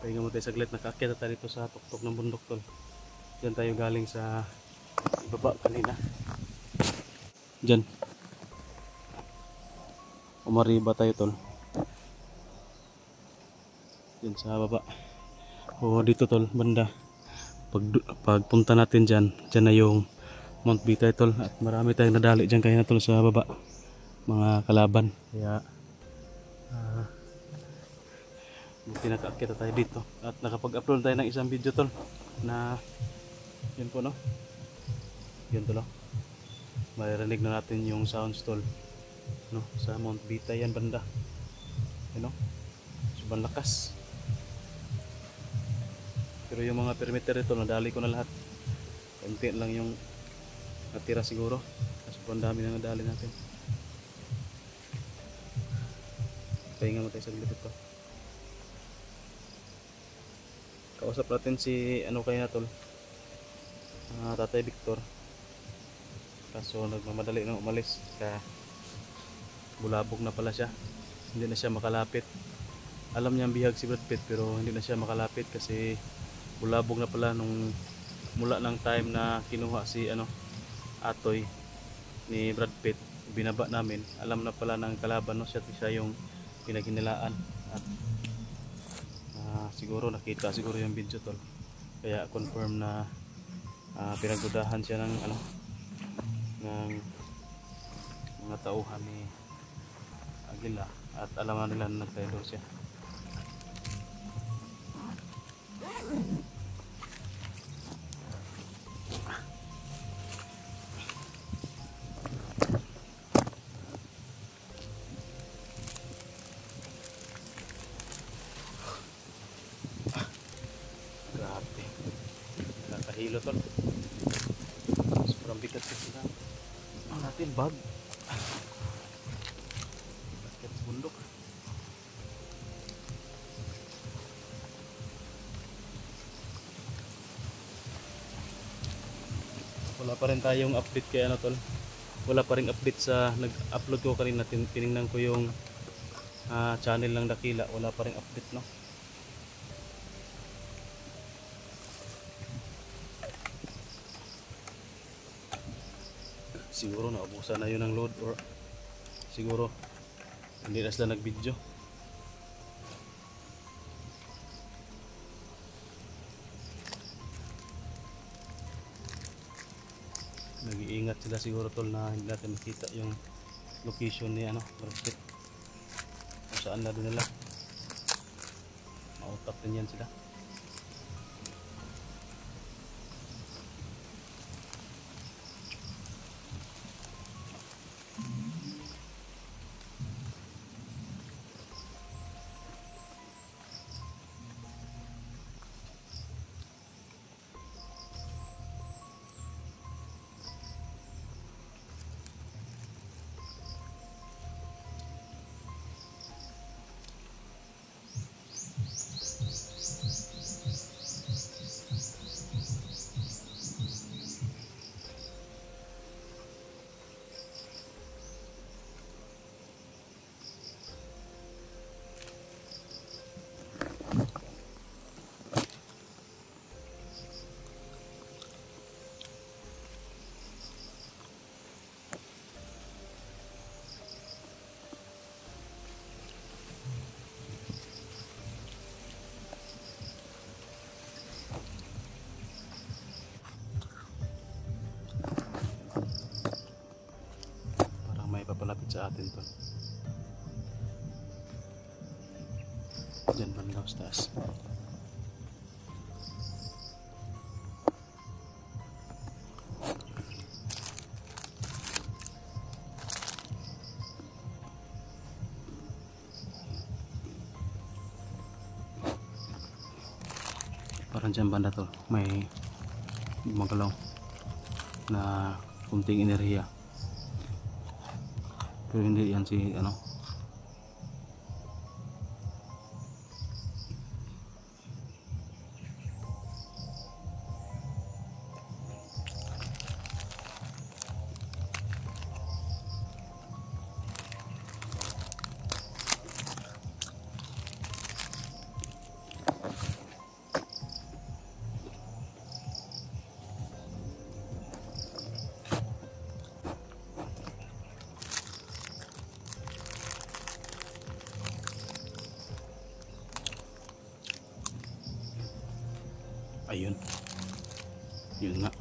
Pahinga mo tayo saglit, nakaakyat tayo dito sa tuktok ng bundok tol. Diyan tayo galing sa baba kanina. Diyan. Umariba tayo tol. Diyan sa baba. O dito tol, banda. Pagpunta natin diyan, diyan na yung Mount Bitay tol. At marami tayong nadali diyan kanina tol sa baba. Mga kalaban. Kaya buti nakaakyat tayo dito. At nakapag-upload tayo ng isang video tol. Na yun po no. Yun tol. Maririnig na natin yung sounds tol. No, sa Mount Bitay yan banda. You know? Sobrang lakas. Pero yung mga perimeter ito, nadali ko na lahat. Konti lang yung natira siguro. Kasi sobrang dami na nadali natin. Pahinga mo tayo sa gilid ito. Kausap natin si ano kaya tol, Tatay Victor. Kaso nagmamadali na umalis. Kaya bulabog na pala siya. Hindi na siya makalapit. Alam niya ang bihag si Brad Pitt pero hindi na siya makalapit kasi bulabog na pala nung mula ng time na kinuha si Atoy ni Brad Pitt. Binaba namin. Alam na pala ng kalaban no, siya yung pinaghinilaan. At siguro nakita siguro yung video tol. Kaya confirm na pinagdudahan siya ng ng mga tauhan ni Agila at alam na nila na nagtayo siya. Grabe. Nakahilo tol. Sobrang bigat kasi lang. Ang natin bag. Bakit sa bundok. Wala pa rin tayong update kay tol. Wala pa rin update sa nag-upload ko kanina. Tinignan ko yung channel ng Dakila. Wala pa rin update no. Siguro naubusan na yun ng load or siguro hindi na sila nag-video. Nag-iingat sila siguro tol na hindi natin makita yung location ni Brad kung saan na doon nila. Mautak din yan sila. Papalapit sa atin to. Diyan banda sa taas. Parang dyan banda to may magalaw na kunting enerhiya. Pero hindi yan si Ayun. Yun nga.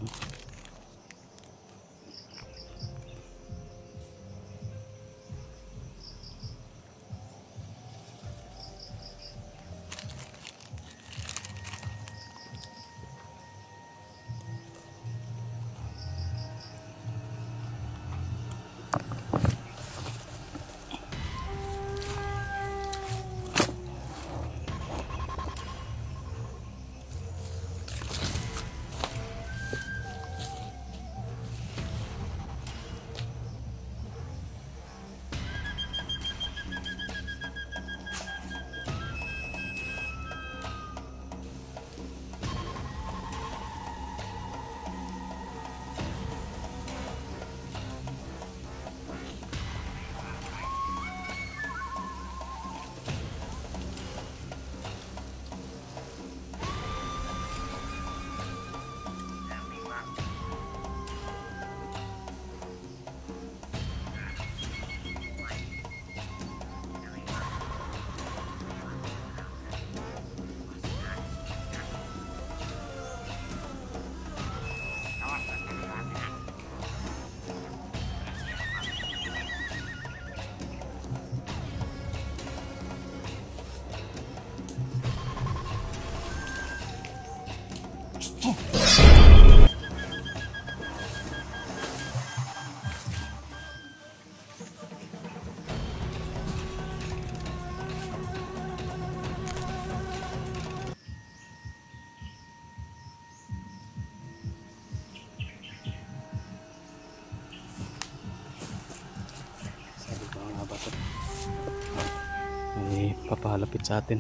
May papalapit sa atin.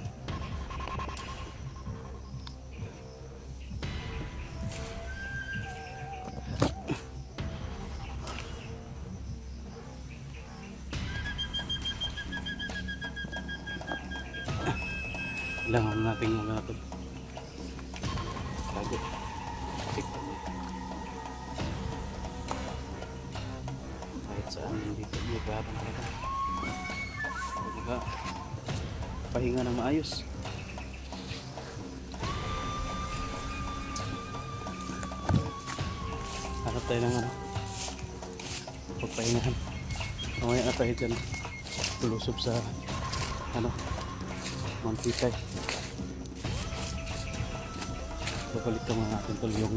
Kailangan nating mga natin tago. Kahit saan dito magkabang talaga. Diba? Pahinga ng maayos. Hanap tayo ng pagpahingahan. Mamaya na tayo dyan tulusob sa Mount Pitay. Babalik ka mga natin tol yung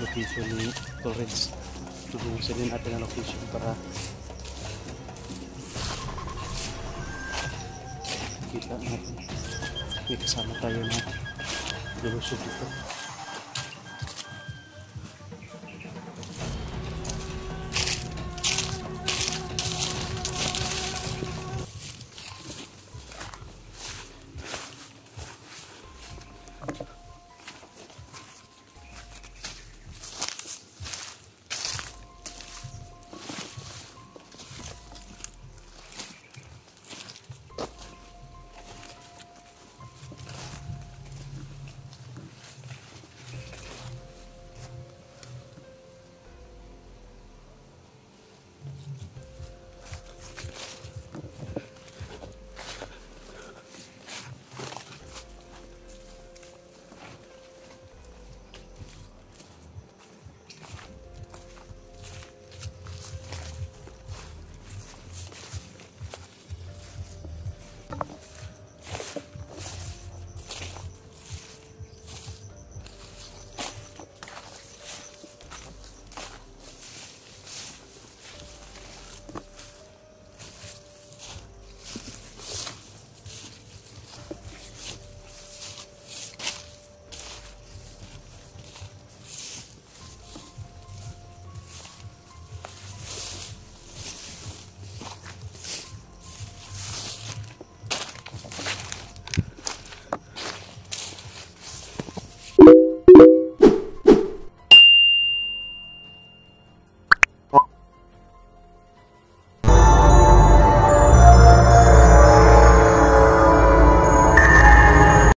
location ni Torrens. Tubusin din natin ang location para kita natin may kasama tayo na lulusog dito.